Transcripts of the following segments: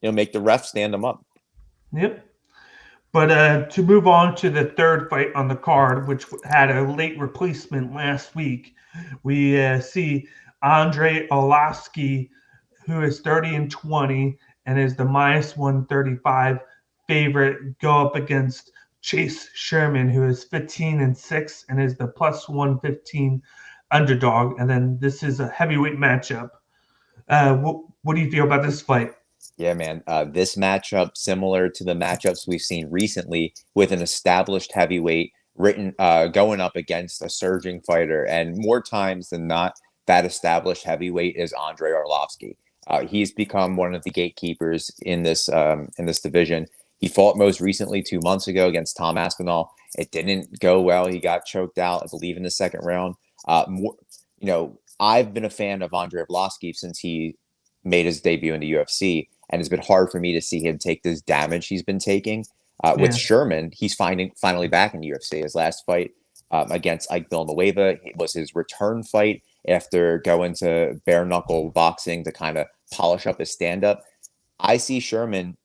make the ref stand him up. Yep. But to move on to the third fight on the card, which had a late replacement last week, we see Andrei Arlovski, who is 30-20 and is the minus 135 favorite, go up against Chase Sherman, who is 15-6 and is the plus 115 underdog. And then this is a heavyweight matchup. What do you feel about this fight? Yeah, man. This matchup, similar to the matchups we've seen recently, with an established heavyweight going up against a surging fighter, and more times than not, that established heavyweight is Andrei Arlovski. He's become one of the gatekeepers in this division. He fought most recently 2 months ago against Tom Aspinall. It didn't go well. He got choked out, I believe, in the second round. I've been a fan of Andrei Arlovski since he made his debut in the UFC, and it's been hard for me to see him take this damage he's been taking. With Yeah. Sherman, he's finally back in the UFC. His last fight against Ike Villanueva was his return fight after going to bare knuckle boxing to kind of polish up his stand up. I see Sherman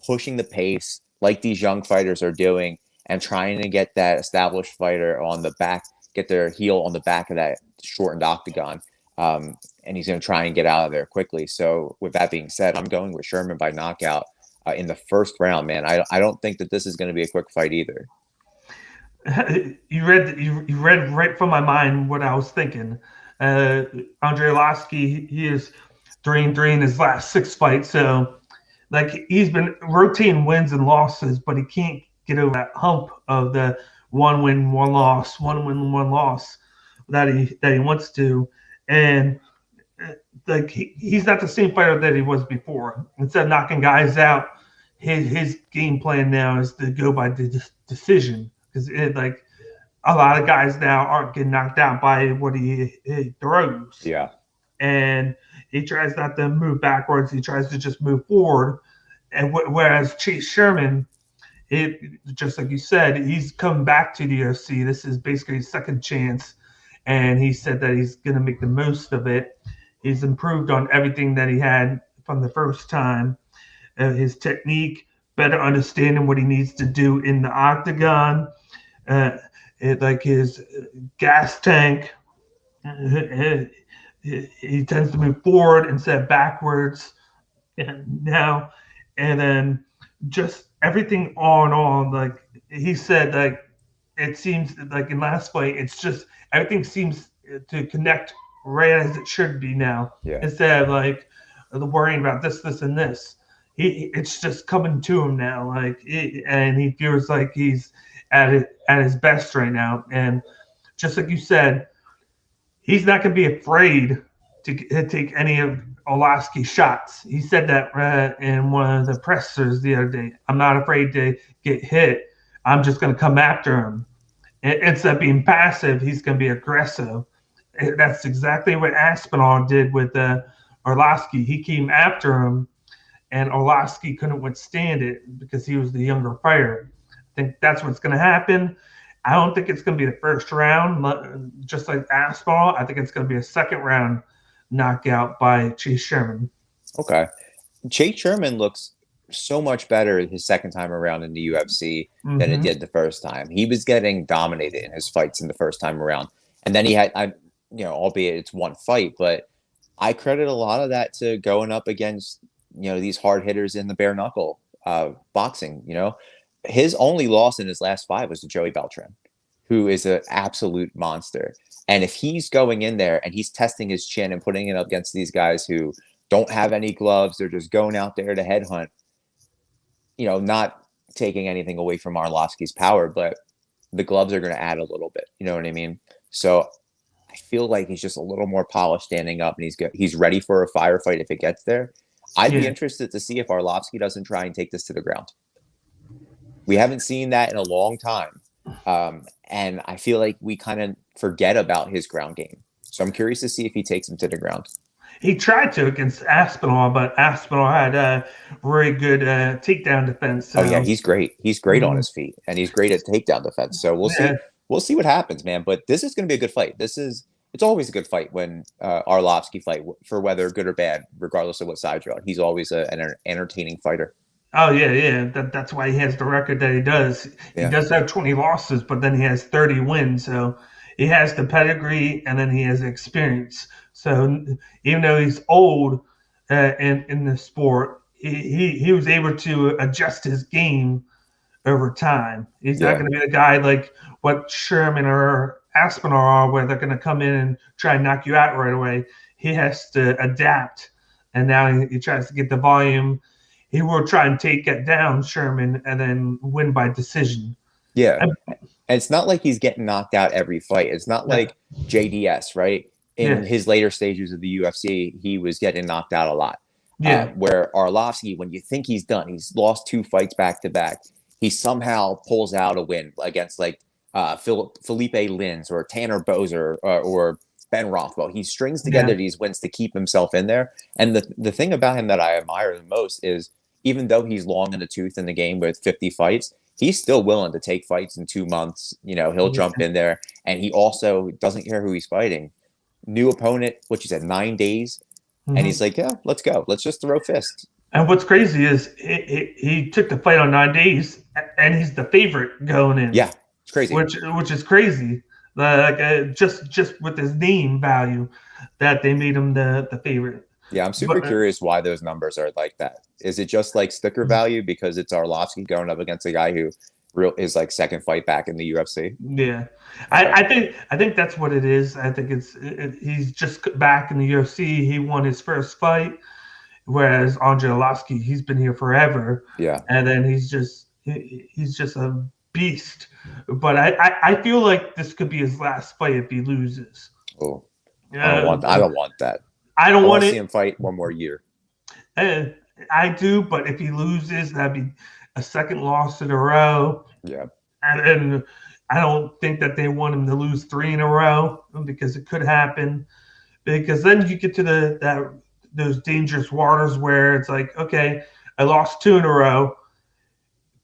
pushing the pace like these young fighters are doing and trying to get that established fighter on the back, get their heel on the back of that shortened octagon. And he's going to try and get out of there quickly. So, with that being said, I'm going with Sherman by knockout in the first round, man. I don't think that this is going to be a quick fight either. You read right from my mind what I was thinking. Uh, Andrei Arlovski, he is 3-3 in his last six fights, so like he's been rotating wins and losses, but he can't get over that hump of the one win, one loss, one win, one loss that he wants to, and like he's not the same fighter that he was before. Instead of knocking guys out, his game plan now is to go by decision because like a lot of guys now aren't getting knocked out by what he throws, Yeah. and he tries not to move backwards. He tries to just move forward. And whereas Chase Sherman, it just like you said, he's come back to the UFC. This is basically his second chance, and he said that he's going to make the most of it. He's improved on everything that he had from the first time. His technique, better understanding what he needs to do in the octagon, uh, like his gas tank. Uh, he tends to move forward instead of backwards. And now, and then just everything on. Like he said, like it seems like in last fight, it's just everything seems to connect right as it should be now, Yeah. instead of like the worrying about this, and this. It's just coming to him now, and he feels like he's at his best right now. And just like you said, he's not going to be afraid to take any of Olaski's shots. He said that in one of the pressers the other day. I'm not afraid to get hit. I'm just going to come after him. Instead of being passive, he's going to be aggressive. That's exactly what Aspinall did with Arlovski. He came after him, and Arlovski couldn't withstand it because he was the younger fighter. I think that's what's going to happen. I don't think it's going to be the first round, just like Aspinall. I think it's going to be a second round knockout by Chase Sherman. Okay. Chase Sherman looks so much better his second time around in the UFC than it Mm-hmm. did the first time. He was getting dominated in his fights in the first time around, and then he had, albeit it's one fight, but I credit a lot of that to going up against these hard hitters in the bare knuckle boxing. His only loss in his last five was to Joey Beltran, who is an absolute monster. And if he's going in there and he's testing his chin and putting it up against these guys who don't have any gloves, they're just going out there to headhunt, not taking anything away from Arlovski's power, but the gloves are going to add a little bit. You know what I mean? So I feel like he's just a little more polished standing up, and he's ready for a firefight if it gets there. I'd be Yeah, interested to see if Arlovski doesn't try and take this to the ground. We haven't seen that in a long time. And I feel like we kind of forget about his ground game. So I'm curious to see if he takes him to the ground. he tried to against Aspinall, but Aspinall had a very good takedown defense. Oh yeah, So he's great. He's great on mm, his feet, and he's great at takedown defense. So we'll yeah, see. We'll see what happens, man. But this is going to be a good fight. This is it's always a good fight when Arlovski fight for whether good or bad, regardless of what side you're on. He's always an entertaining fighter. Oh yeah, yeah. That's why he has the record that he does. He Yeah, does have 20 losses, but then he has 30 wins. So he has the pedigree, and then he has experience. So even though he's old in the sport, he was able to adjust his game over time. He's not yeah, going to be the guy like what Sherman or Aspinall are, where they're going to come in and try and knock you out right away. He has to adapt, and now he tries to get the volume. He will try and take it down Sherman and then win by decision. yeah. And, And it's not like he's getting knocked out every fight. It's not yeah, like JDS, right? In yeah, his later stages of the UFC, he was getting knocked out a lot. yeah, Where Arlovski, when you think he's done, he's lost 2 fights back to back. He somehow pulls out a win against like Felipe Lins or Tanner Bozer or Ben Rothwell. He strings yeah. together these wins to keep himself in there. And the thing about him that I admire the most is even though he's long in the tooth in the game with 50 fights, he's still willing to take fights in 2 months. He'll Yeah. jump in there, and he also doesn't care who he's fighting. New opponent, what you said, 9 days, and Mm-hmm. he's like, yeah, let's go. Let's just throw fists. And what's crazy is he took the fight on 9 days, and he's the favorite going in, Yeah, it's crazy. which is crazy. Like just with his name value, that they made him the favorite. Yeah, I'm super But curious why those numbers are like that. Is it just like sticker value because it's Arlovski going up against a guy who is like second fight back in the UFC? yeah, Okay. I think that's what it is. I think he's just back in the UFC. He won his first fight, whereas Andrei Arlovski, he's been here forever, Yeah. and then he's just a beast. But I feel like this could be his last fight if he loses. Oh, Uh, I don't want that. I I don't want want to see it. him fight one more year. Uh, I do, but if he loses, that'd be a second loss in a row. Yeah. And I don't think that they want him to lose 3 in a row because it could happen. Because then you get to those dangerous waters where it's like, okay, I lost 2 in a row.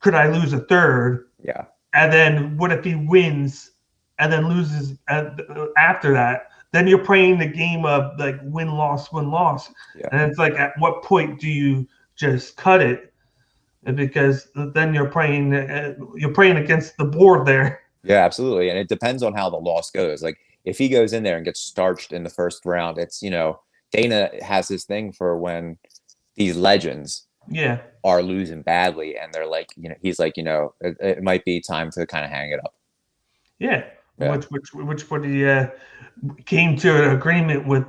Could I lose a third? Yeah. And then what if he wins and then loses after that? Then you're playing the game of like win loss, Yeah. and it's like at what point do you just cut it? Because then you're playing against the board there. Yeah, absolutely. And it depends on how the loss goes. Like if he goes in there and gets starched in the first round, it's, Dana has this thing for when these legends Yeah, are losing badly and they're like, he's like, it might be time to kind of hang it up. yeah. Yeah. Which what he came to an agreement with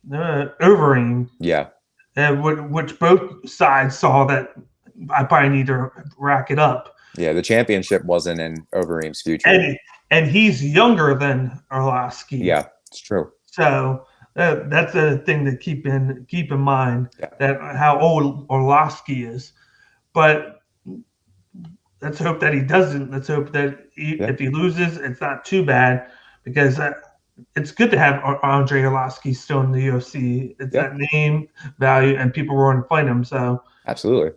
Overeem, Yeah. which both sides saw that I probably need to rack it up. Yeah. The championship wasn't in Overeem's future. And he's younger than Arlovski. Yeah, it's true. So that's a thing to keep in mind, Yeah. that how old Arlovski is. But let's hope that he doesn't. Let's hope that if he loses, it's not too bad, because it's good to have Andrei Arlovski still in the UFC. It's that name value, and people want to fight him. So Absolutely.